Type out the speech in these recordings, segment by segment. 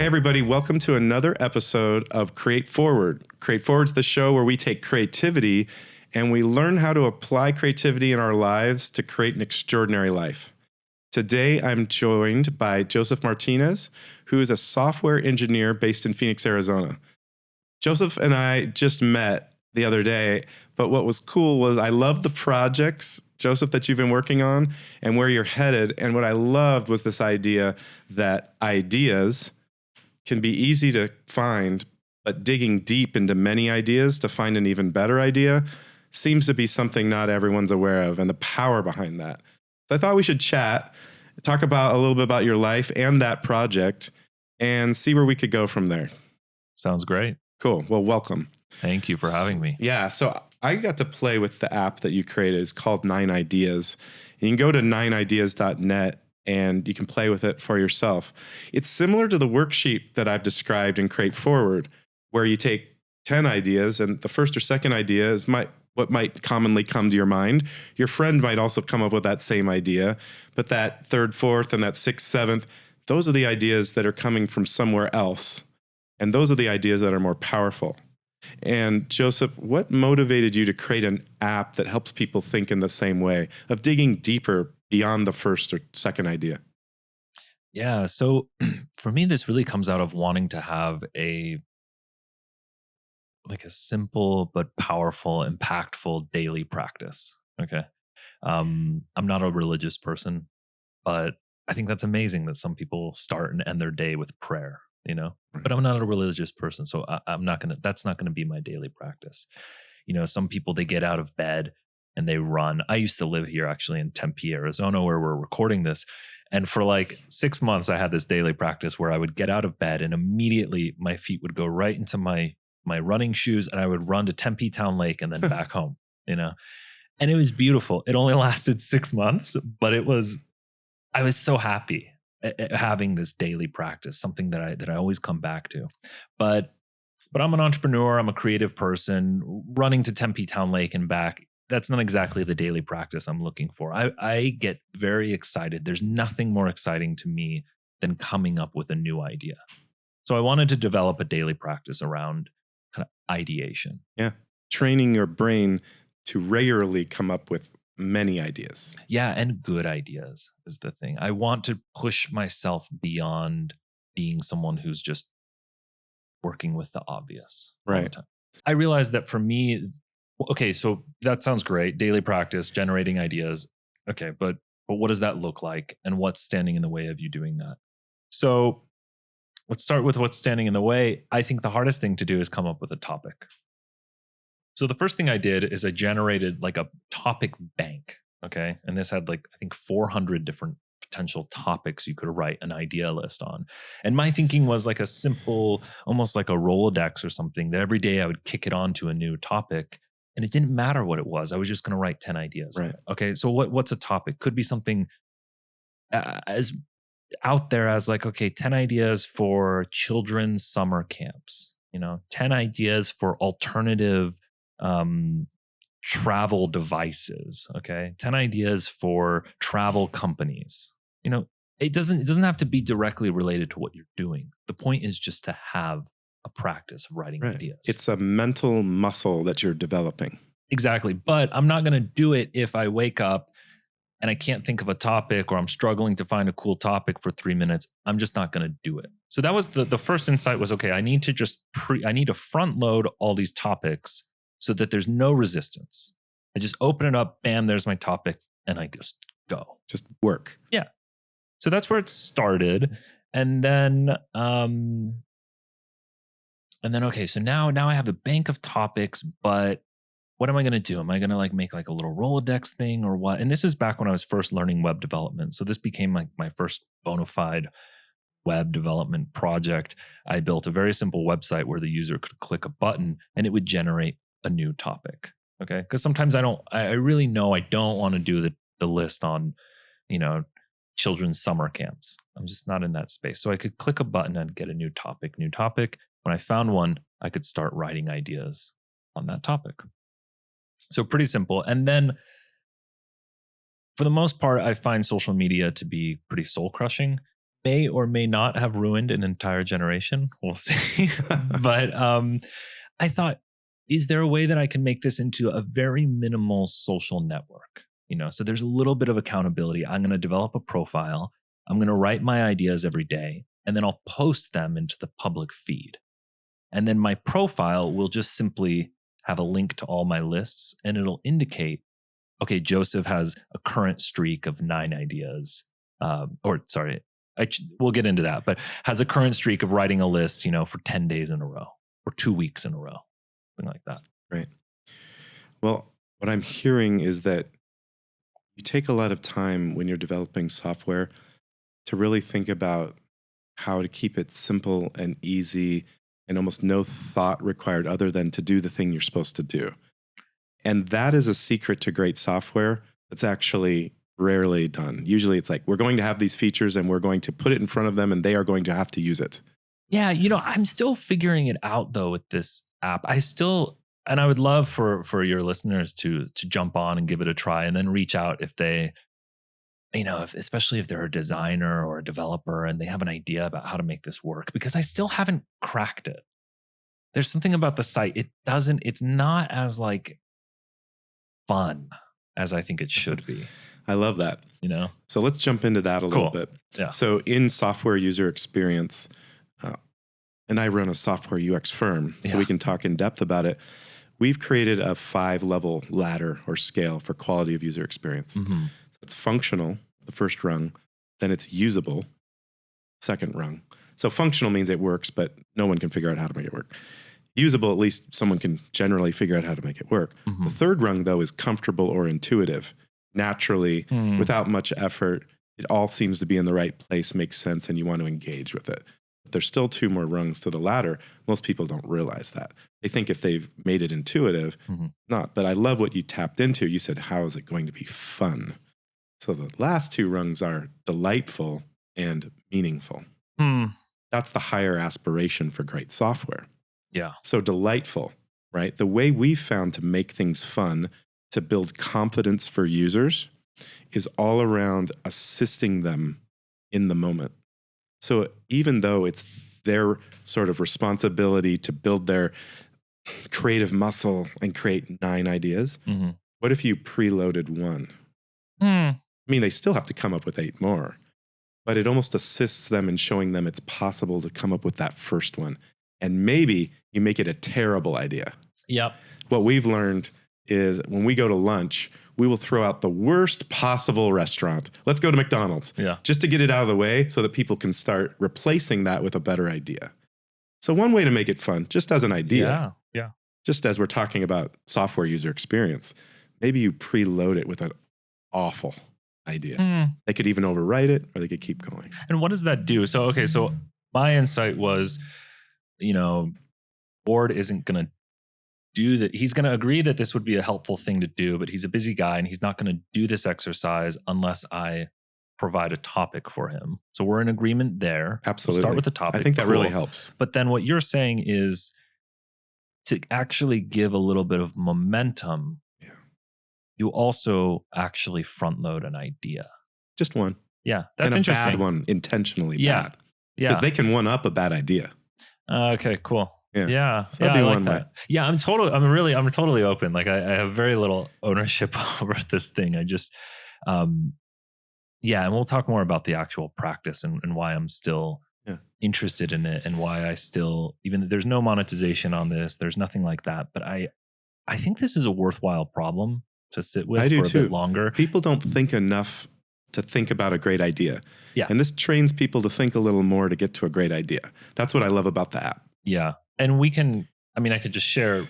Hey, everybody, welcome to another episode of Create Forward. Create Forward's the show where we take creativity and we learn how to apply creativity in our lives to create an extraordinary life. Today, I'm joined by Joseph Martinez, who is a software engineer based in Phoenix, Arizona. Joseph and I just met the other day, but what was cool was I loved the projects, Joseph, that you've been working on and where you're headed. And what I loved was this idea that ideas can be easy to find, but digging deep into many ideas to find an even better idea seems to be something not everyone's aware of, and the power behind that. So I thought we should chat, talk about a little bit about your life and that project, and see where we could go from there. Sounds great. Cool. Well, welcome. Thank you for having me. Yeah. So I got to play with the app that you created. It's called 9 Ideas. You can go to 9ideas.net and you can play with it for yourself. It's similar to the worksheet that I've described in Create Forward, where you take 10 ideas and the first or second idea is what might commonly come to your mind. Your friend might also come up with that same idea, but that third, fourth, and that sixth, seventh, those are the ideas that are coming from somewhere else. And those are the ideas that are more powerful. And Joseph, what motivated you to create an app that helps people think in the same way, of digging deeper beyond the first or second idea? Yeah. So for me, this really comes out of wanting to have a simple but powerful, impactful daily practice. Okay. I'm not a religious person, but I think that's amazing that some people start and end their day with prayer, but I'm not a religious person. So that's not going to be my daily practice. Some people, they get out of bed and they run. I used to live here actually in Tempe, Arizona, where we're recording this. And for like 6 months, I had this daily practice where I would get out of bed and immediately my feet would go right into my running shoes and I would run to Tempe Town Lake and then back home, and it was beautiful. It only lasted 6 months, but I was so happy having this daily practice, something that I always come back to. But I'm an entrepreneur. I'm a creative person. Running to Tempe Town Lake and back, that's not exactly the daily practice I'm looking for. I get very excited. There's nothing more exciting to me than coming up with a new idea. So I wanted to develop a daily practice around kind of ideation. Yeah. Training your brain to regularly come up with many ideas. Yeah, and good ideas is the thing. I want to push myself beyond being someone who's just working with the obvious all the time. I realized that for me, okay, so that sounds great. Daily practice, generating ideas. Okay, but what does that look like? And what's standing in the way of you doing that? So let's start with what's standing in the way. I think the hardest thing to do is come up with a topic. So the first thing I did is I generated like a topic bank. Okay. And this had I think 400 different potential topics you could write an idea list on. And my thinking was like a simple, almost like a Rolodex or something, that every day I would kick it on to a new topic. And it didn't matter what it was. I was just going to write 10 ideas. Right. Okay. So what's a topic? Could be something as out there as 10 ideas for children's summer camps, 10 ideas for alternative travel devices. Okay. 10 ideas for travel companies. It doesn't have to be directly related to what you're doing. The point is just to have a practice of writing ideas. It's a mental muscle that you're developing. Exactly. But I'm not going to do it if I wake up and I can't think of a topic, or I'm struggling to find a cool topic for 3 minutes. I'm just not going to do it. So that was the first insight was, okay, I need to just I need to front load all these topics so that there's no resistance. I just open it up, bam, there's my topic, and I just go. Just work. Yeah. So that's where it started. And then okay, so now I have a bank of topics, but what am I going to do? Am I going to make a little Rolodex thing or what? And this is back when I was first learning web development. So this became my first bona fide web development project. I built a very simple website where the user could click a button and it would generate a new topic. Okay. Because sometimes I really know I don't want to do the list on, children's summer camps. I'm just not in that space. So I could click a button and get a new topic. When I found one, I could start writing ideas on that topic. So pretty simple. And then for the most part, I find social media to be pretty soul crushing. may or may not have ruined an entire generation. We'll see. But I thought, is there a way that I can make this into a very minimal social network? So there's a little bit of accountability. I'm going to develop a profile. I'm going to write my ideas every day, and then I'll post them into the public feed. And then my profile will just simply have a link to all my lists, and it'll indicate, okay, Joseph has a current streak of 9 ideas. We'll get into that, but has a current streak of writing a list, for 10 days in a row or 2 weeks in a row, something like that. Right. Well, what I'm hearing is that you take a lot of time when you're developing software to really think about how to keep it simple and easy and almost no thought required other than to do the thing you're supposed to do. And that is a secret to great software that's actually rarely done. Usually it's like, we're going to have these features and we're going to put it in front of them and they are going to have to use it. Yeah, I'm still figuring it out though with this app. And I would love for your listeners to jump on and give it a try, and then reach out if they, especially if they're a designer or a developer and they have an idea about how to make this work, because I still haven't cracked it. There's something about the site. It's not as like fun as I think it should be. I love that. So let's jump into that a little bit. Yeah. So in software user experience, and I run a software UX firm, so we can talk in depth about it. We've created a 5-level ladder or scale for quality of user experience. Mm-hmm. So it's functional, the first rung, then it's usable, second rung. So functional means it works, but no one can figure out how to make it work. Usable, at least someone can generally figure out how to make it work. Mm-hmm. The third rung, though, is comfortable or intuitive. Naturally, without much effort, it all seems to be in the right place, makes sense, and you want to engage with it. But there's still 2 more rungs to the ladder. Most people don't realize that. They think if they've made it intuitive, not. But I love what you tapped into. You said, how is it going to be fun? So the last 2 rungs are delightful and meaningful. That's the higher aspiration for great software. Yeah. So delightful, right? The way we found to make things fun, to build confidence for users, is all around assisting them in the moment. So even though it's their sort of responsibility to build their creative muscle and create 9 ideas, what if you preloaded 1? I mean, they still have to come up with 8 more, but it almost assists them in showing them it's possible to come up with that first one. And maybe you make it a terrible idea. Yep. What we've learned is when we go to lunch, we will throw out the worst possible restaurant. Let's go to McDonald's. Yeah. Just to get it out of the way so that people can start replacing that with a better idea. So one way to make it fun, just as an idea, just as we're talking about software user experience, maybe you preload it with an awful idea. They could even overwrite it or they could keep going. And what does that do? So my insight was, Ward isn't going to do that. He's going to agree that this would be a helpful thing to do, but he's a busy guy and he's not going to do this exercise unless I provide a topic for him. So we're in agreement there. Absolutely. We'll start with the topic. I think that really helps. But then what you're saying is to actually give a little bit of momentum. Yeah. You also actually front load an idea. Just one. Yeah. That's and interesting. A bad one, intentionally bad. Yeah. Because they can one up a bad idea. Okay, cool. Yeah. So I like that. Yeah, I'm totally open. Like I have very little ownership over this thing. I just, and we'll talk more about the actual practice and why I'm still interested in it and why I still, even there's no monetization on this, there's nothing like that. But I think this is a worthwhile problem to sit with for a bit longer. People don't think enough to think about a great idea. Yeah. And this trains people to think a little more to get to a great idea. That's what I love about the app. Yeah. And I could just share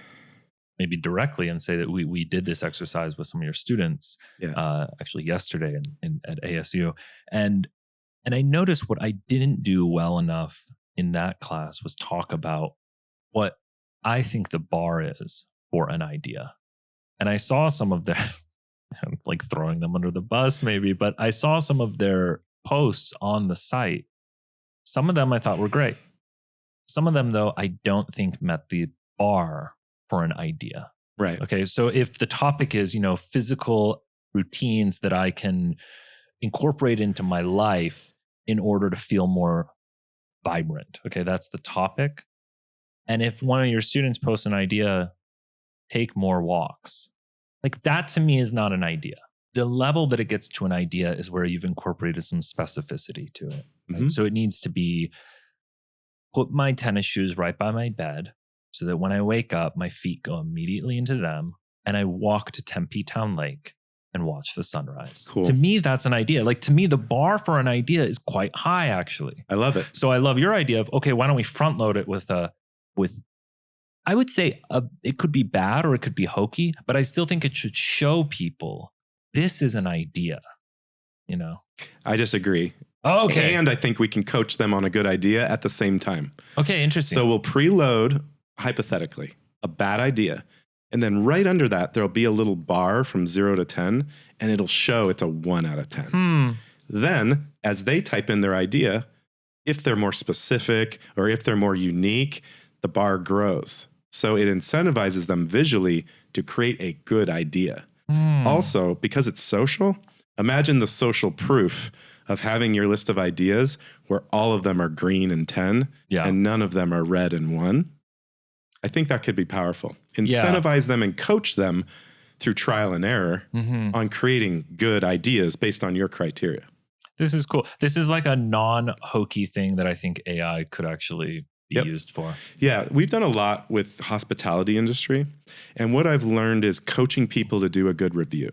maybe directly and say that we did this exercise with some of your students, actually yesterday at ASU. And I noticed what I didn't do well enough in that class was talk about what I think the bar is for an idea. And I saw some of their, like throwing them under the bus maybe, but I saw some of their posts on the site. Some of them I thought were great. Some of them, though, I don't think met the bar for an idea. Right. Okay. So if the topic is, physical routines that I can incorporate into my life in order to feel more vibrant. Okay, that's the topic. And if one of your students posts an idea, take more walks. Like that to me is not an idea. The level that it gets to an idea is where you've incorporated some specificity to it. Right? Mhm. So it needs to be put my tennis shoes right by my bed so that when I wake up, my feet go immediately into them and I walk to Tempe Town Lake and watch the sunrise. Cool. To me, that's an idea. Like to me, the bar for an idea is quite high, actually. I love it. So I love your idea of, okay, why don't we front load it with I would say it could be bad or it could be hokey, but I still think it should show people this is an idea, you know? I disagree. Oh, okay. And I think we can coach them on a good idea at the same time. Okay, interesting. So we'll preload, hypothetically, a bad idea. And then right under that, there'll be a little bar from 0 to 10, and it'll show it's a 1 out of 10. Then, as they type in their idea, if they're more specific or if they're more unique, the bar grows. So it incentivizes them visually to create a good idea. Also, because it's social, imagine the social proof of having your list of ideas where all of them are green and 10 and none of them are red and 1. I think that could be powerful. Incentivize them and coach them through trial and error on creating good ideas based on your criteria. This is cool. This is like a non-hokey thing that I think AI could actually be used for. Yeah, we've done a lot with hospitality industry. And what I've learned is coaching people to do a good review.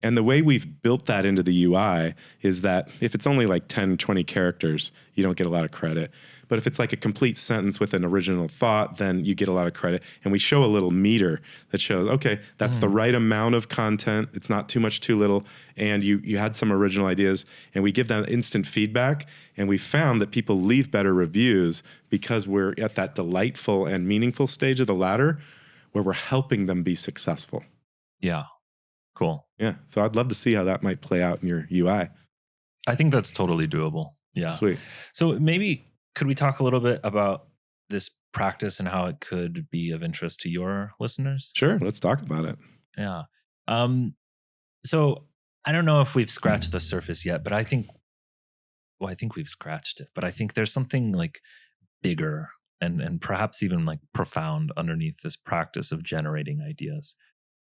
And the way we've built that into the UI is that if it's only like 10, 20 characters, you don't get a lot of credit. But if it's like a complete sentence with an original thought, then you get a lot of credit. And we show a little meter that shows, okay, that's the right amount of content. It's not too much, too little. And you had some original ideas. And we give them instant feedback. And we found that people leave better reviews because we're at that delightful and meaningful stage of the ladder where we're helping them be successful. Yeah. Cool. Yeah. So I'd love to see how that might play out in your UI. I think that's totally doable. Yeah. Sweet. So maybe could we talk a little bit about this practice and how it could be of interest to your listeners? Sure. Let's talk about it. Yeah. So I don't know if we've scratched the surface yet, but I think we've scratched it. But I think there's something like bigger and perhaps even like profound underneath this practice of generating ideas.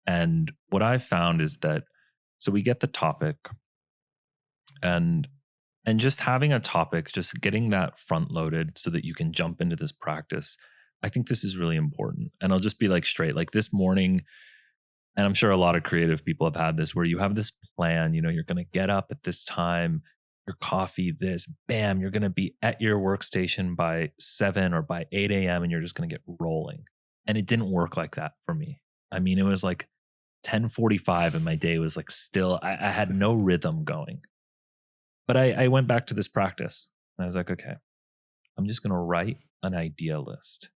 And what I've found is that, so we get the topic and just having a topic, just getting that front loaded so that you can jump into this practice. I think this is really important. And I'll just be like straight, like this morning, and I'm sure a lot of creative people have had this where you have this plan, you know, you're going to get up at this time, your coffee, this, bam, you're going to be at your workstation by 7 or by 8 a.m. and you're just going to get rolling. And it didn't work like that for me. I mean, it was like 10:45 and my day was like still, I had no rhythm going. But I went back to this practice and I was like, okay, I'm just going to write an idea list.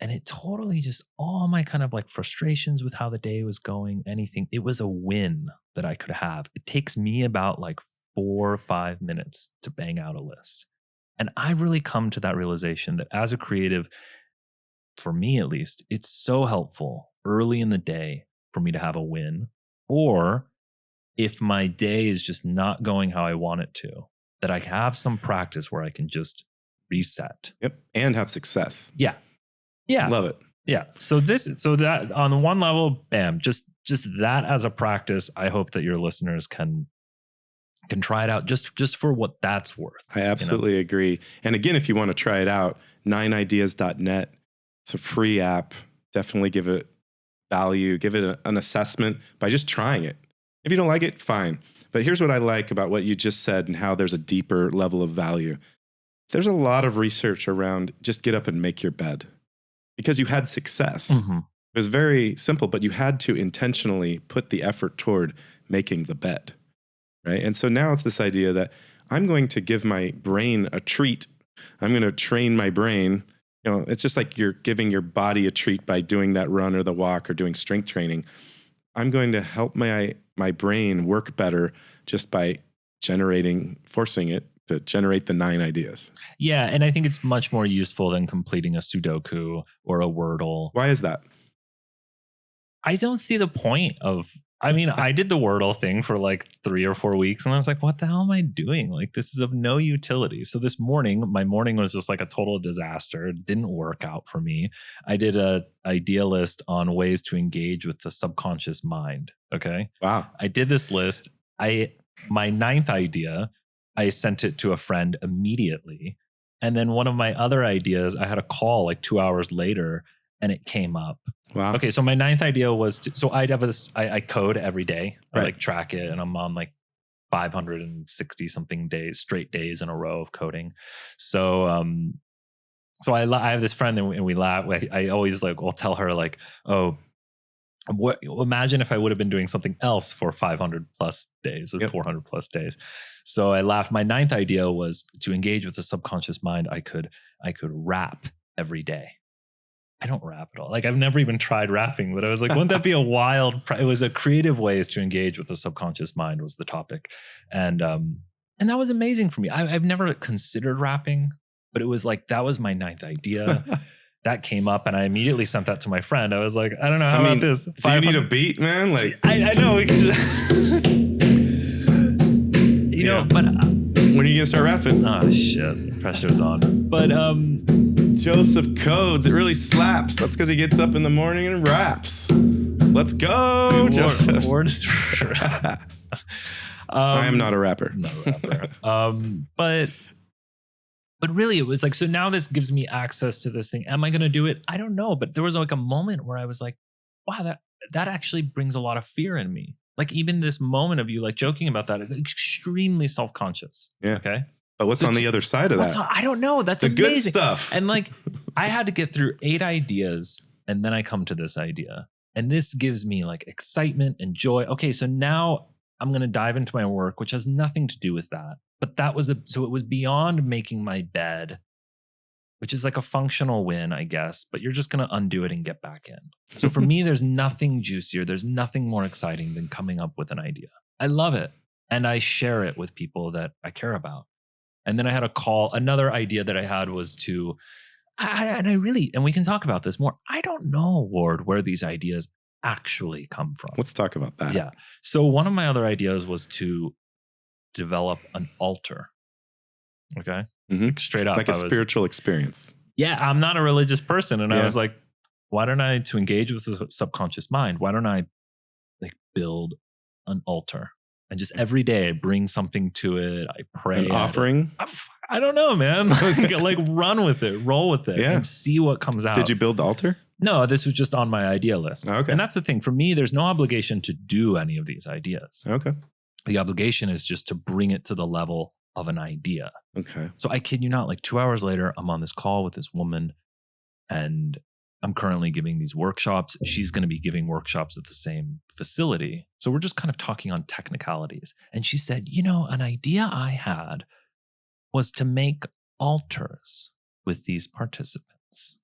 And it totally just, all my kind of like frustrations with how the day was going, anything, it was a win that I could have. It takes me about like 4 or 5 minutes to bang out a list. And I've really come to that realization that as a creative, for me at least, it's so helpful early in the day for me to have a win, or if my day is just not going how I want it to, that I have some practice where I can just reset. Yep. And have success. Yeah. Yeah. Love it. Yeah. So that on the one level, bam, just that as a practice, I hope that your listeners can try it out just for what that's worth. I absolutely agree. And again, if you want to try it out, 9ideas.net. It's a free app. Definitely give it value, give it an assessment by just trying it. If you don't like it, fine. But here's what I like about what you just said and how there's a deeper level of value. There's a lot of research around just get up and make your bed because you had success. It was very simple, but you had to intentionally put the effort toward making the bed, right? And so now it's this idea that I'm going to give my brain a treat. I'm going to train my brain. You know, it's just like you're giving your body a treat by doing that run or the walk or doing strength training. I'm going to help my brain work better just by forcing it to generate the 9 ideas. Yeah, and I think it's much more useful than completing a Sudoku or a Wordle. Why is that? I don't see the point of I mean, I did the Wordle thing for like 3 or 4 weeks, and I was like, what the hell am I doing? Like, this is of no utility. So this morning, my morning was just like a total disaster. It didn't work out for me. I did a idea list on ways to engage with the subconscious mind. Okay. Wow. I did this list. My ninth idea, I sent it to a friend immediately. And then one of my other ideas, I had a call like 2 hours later, and it came up. Wow. Okay, so my ninth idea was so I'd have this. I code every day. I Right. like track it, and I'm on like 560 something straight days in a row of coding. So so I have this friend, and we laugh. I always like will tell her like, oh, imagine if I would have been doing something else for 500 plus days or 400 plus days. So I laughed. My ninth idea was to engage with the subconscious mind. I could rap every day. I don't rap at all. Like I've never even tried rapping, but I was like, wouldn't that be a wild? It was a creative ways to engage with the subconscious mind was the topic, and that was amazing for me. I've never considered rapping, but it was like that was my ninth idea. That came up, and I immediately sent that to my friend. I was like, I don't know how about this. Do you need a beat, man? Like I know we could just, you know, but when are you gonna start rapping? Oh shit, pressure's on. But Joseph codes. It really slaps. That's because he gets up in the morning and raps. Let's go, Joseph. I am not a rapper. Not a rapper. But really, it was like, so now this gives me access to this thing. Am I going to do it? I don't know. But there was like a moment where I was like, wow, that actually brings a lot of fear in me. Like even this moment of you like joking about that, extremely self-conscious. Yeah. Okay. But what's on the other side of that? I don't know. That's the amazing. Good stuff. And like, I had to get through 8 ideas, and then I come to this idea, and this gives me like excitement and joy. Okay, so now I'm going to dive into my work, which has nothing to do with that. But so it was beyond making my bed, which is like a functional win, I guess. But you're just going to undo it and get back in. So for me, there's nothing juicier. There's nothing more exciting than coming up with an idea. I love it, and I share it with people that I care about. And then I had another idea that I had was and we can talk about this more. I don't know, Ward, where these ideas actually come from. Let's talk about that. Yeah. So one of my other ideas was to develop an altar. Okay. Mm-hmm. Straight up. Like a spiritual experience. Yeah. I'm not a religious person. And I was like, why don't I, to engage with the subconscious mind, why don't I like build an altar? And just every day I bring something to it. I pray. An offering? I don't know, man. Like run with it, roll with it, and see what comes out. Did you build the altar? No, this was just on my idea list. Okay. And that's the thing. For me, there's no obligation to do any of these ideas. Okay. The obligation is just to bring it to the level of an idea. Okay. So I kid you not, like 2 hours later, I'm on this call with this woman, and I'm currently giving these workshops. She's going to be giving workshops at the same facility. So we're just kind of talking on technicalities. And she said, an idea I had was to make altars with these participants.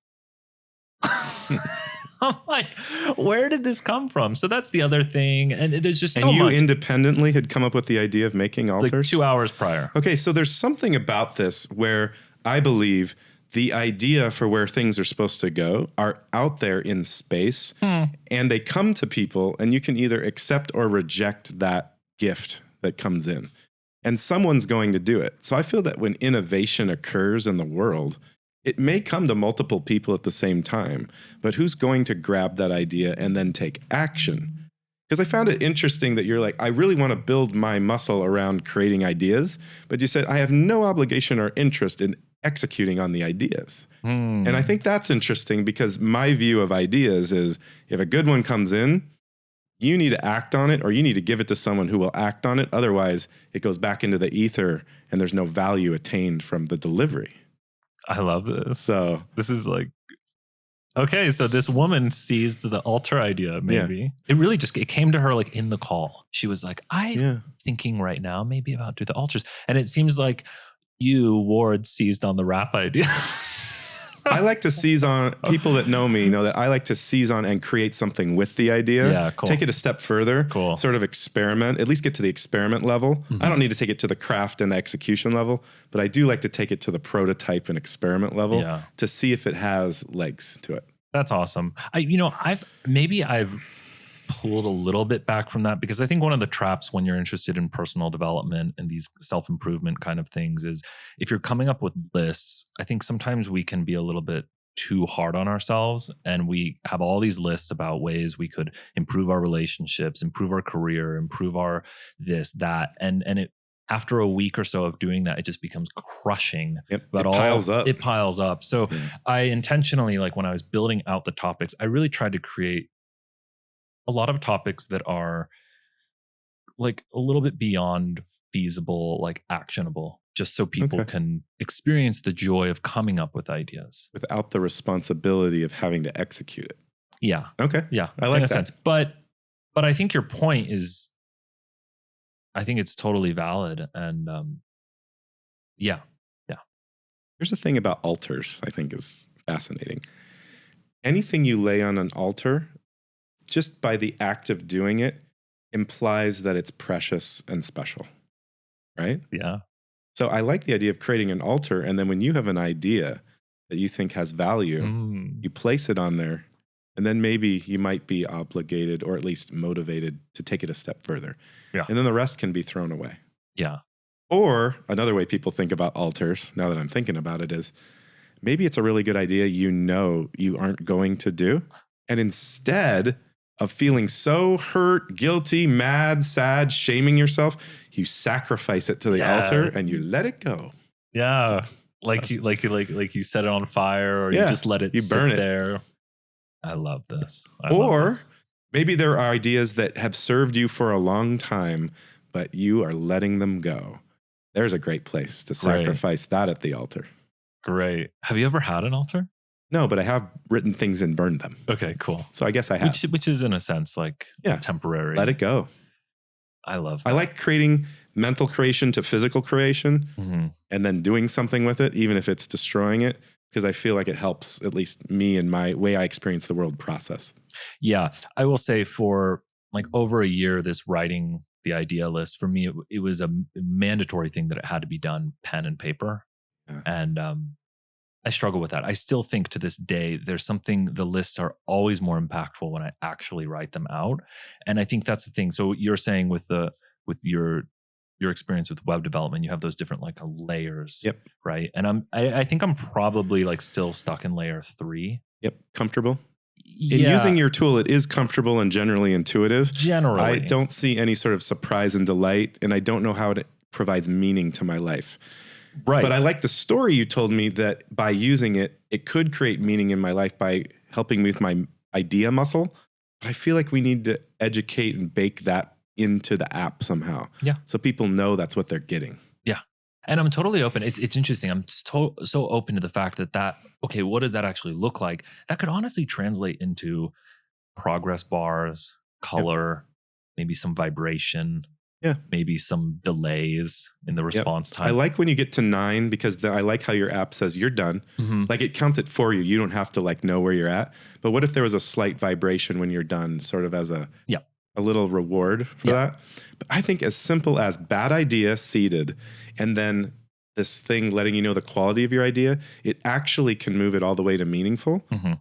I'm like, where did this come from? So that's the other thing. And there's just so much. And you independently had come up with the idea of making altars? Like 2 hours prior. Okay, so there's something about this where I believe the idea for where things are supposed to go are out there in space, and they come to people, and you can either accept or reject that gift that comes in. And someone's going to do it. So I feel that when innovation occurs in the world, it may come to multiple people at the same time, but who's going to grab that idea and then take action? Because I found it interesting that you're like, I really want to build my muscle around creating ideas, but you said, I have no obligation or interest in executing on the ideas. And I think that's interesting because my view of ideas is if a good one comes in, you need to act on it, or you need to give it to someone who will act on it. Otherwise, it goes back into the ether and there's no value attained from the delivery. I love this. So this is like, okay, so this woman seized the altar idea, maybe. Yeah. It really it came to her like in the call. She was like, I'm thinking right now maybe about do the altars. And it seems like you, Ward, seized on the rap idea. I like to seize on, people that know me know that I like to seize on and create something with the idea. Yeah, cool. Take it a step further. Cool. Sort of experiment, at least get to the experiment level. Mm-hmm. I don't need to take it to the craft and the execution level, but I do like to take it to the prototype and experiment level to see if it has legs to it. That's awesome. I've pulled a little bit back from that, because I think one of the traps when you're interested in personal development and these self-improvement kind of things is if you're coming up with lists, I think sometimes we can be a little bit too hard on ourselves, and we have all these lists about ways we could improve our relationships, improve our career, improve our this, that, and it, after a week or so of doing that, it just becomes crushing. Yep. But it piles up. So I intentionally, like when I was building out the topics, I really tried to create a lot of topics that are like a little bit beyond feasible, like actionable, just so people can experience the joy of coming up with ideas without the responsibility of having to execute it. Yeah. Okay. Yeah. I like in a that. sense. But I think your point is, I think it's totally valid. And yeah. Here's the thing about altars I think is fascinating. Anything you lay on an altar, just by the act of doing it, implies that it's precious and special, right? Yeah. So I like the idea of creating an altar, and then when you have an idea that you think has value, you place it on there, and then maybe you might be obligated or at least motivated to take it a step further. Yeah. And then the rest can be thrown away. Yeah. Or another way people think about altars, now that I'm thinking about it, is maybe it's a really good idea you know you aren't going to do. And instead of feeling so hurt, guilty, mad, sad, shaming yourself, you sacrifice it to the altar and you let it go. Yeah. Like you set it on fire, or you just let it burn it there. I love this. Maybe there are ideas that have served you for a long time, but you are letting them go. There's a great place to sacrifice that at the altar. Great. Have you ever had an altar? No, but I have written things and burned them. Okay, cool. So I guess I have. Which is in a sense like temporary. Let it go. I love that. I like creating mental creation to physical creation and then doing something with it, even if it's destroying it, because I feel like it helps at least me and my way I experience the world process. Yeah. I will say for like over a year, this writing the idea list, for me, it was a mandatory thing that it had to be done pen and paper. Yeah. And I struggle with that. I still think to this day, there's something, the lists are always more impactful when I actually write them out. And I think that's the thing. So you're saying with your experience with web development, you have those different like layers, right? And I think I'm probably like still stuck in layer 3. Yep. Comfortable. In using your tool, it is comfortable and generally intuitive. Generally. I don't see any sort of surprise and delight, and I don't know how it provides meaning to my life. Right. But I like the story you told me that by using it, it could create meaning in my life by helping me with my idea muscle. But I feel like we need to educate and bake that into the app somehow. Yeah. So people know that's what they're getting. Yeah. And I'm totally open. It's interesting. I'm so open to the fact that, okay, what does that actually look like? That could honestly translate into progress bars, color, maybe some vibration, maybe some delays in the response time. I like when you get to 9 because I like how your app says you're done. Like it counts it for you. You don't have to like know where you're at. But what if there was a slight vibration when you're done, sort of as a little reward for that? But I think as simple as bad idea seeded, and then this thing letting you know the quality of your idea, it actually can move it all the way to meaningful and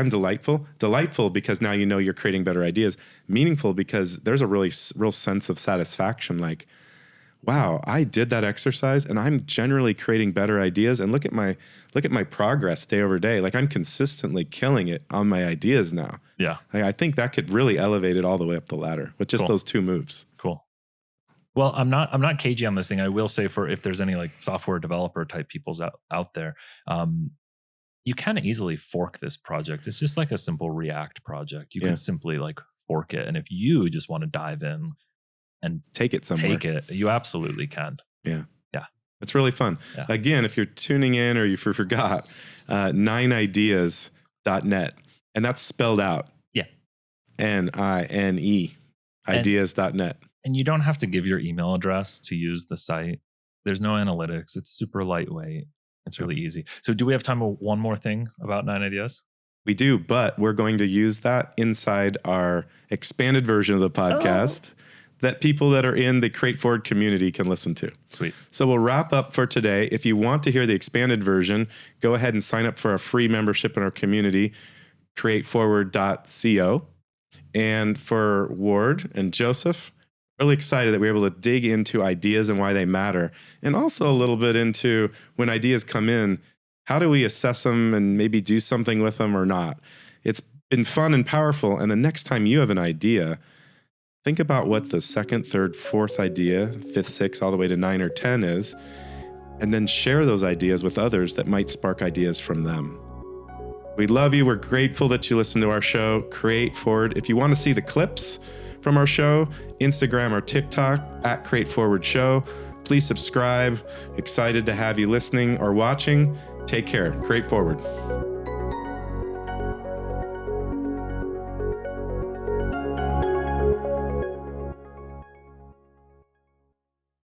delightful. Delightful because now you know you're creating better ideas. Meaningful because there's a real sense of satisfaction. Like, wow, I did that exercise and I'm generally creating better ideas. And look at my progress day over day. Like I'm consistently killing it on my ideas now. Yeah. Like, I think that could really elevate it all the way up the ladder with just those 2 moves. Cool. Well, I'm not cagey on this thing. I will say, for if there's any like software developer type peoples out there, you can easily fork this project. It's just like a simple React project. You can simply like fork it. And if you just want to dive in and take it somewhere, you absolutely can. Yeah. It's really fun. Yeah. Again, if you're tuning in or you forgot, 9ideas.net. And that's spelled out. Yeah. NINE, ideas.net. And you don't have to give your email address to use the site. There's no analytics. It's super lightweight. It's really easy. So do we have time for one more thing about 9 ideas? We do, but we're going to use that inside our expanded version of the podcast that people that are in the Create Forward community can listen to. Sweet. So we'll wrap up for today. If you want to hear the expanded version, go ahead and sign up for a free membership in our community, createforward.co. And for Ward and Joseph, really excited that we were able to dig into ideas and why they matter, and also a little bit into when ideas come in, how do we assess them and maybe do something with them or not? It's been fun and powerful. And the next time you have an idea, think about what the second, third, fourth idea, fifth, sixth, all the way to 9 or 10 is, and then share those ideas with others that might spark ideas from them. We love you. We're grateful that you listen to our show, Create Forward. If you want to see the clips from our show, Instagram or TikTok at Create Forward Show. Please subscribe. Excited to have you listening or watching. Take care. Create Forward.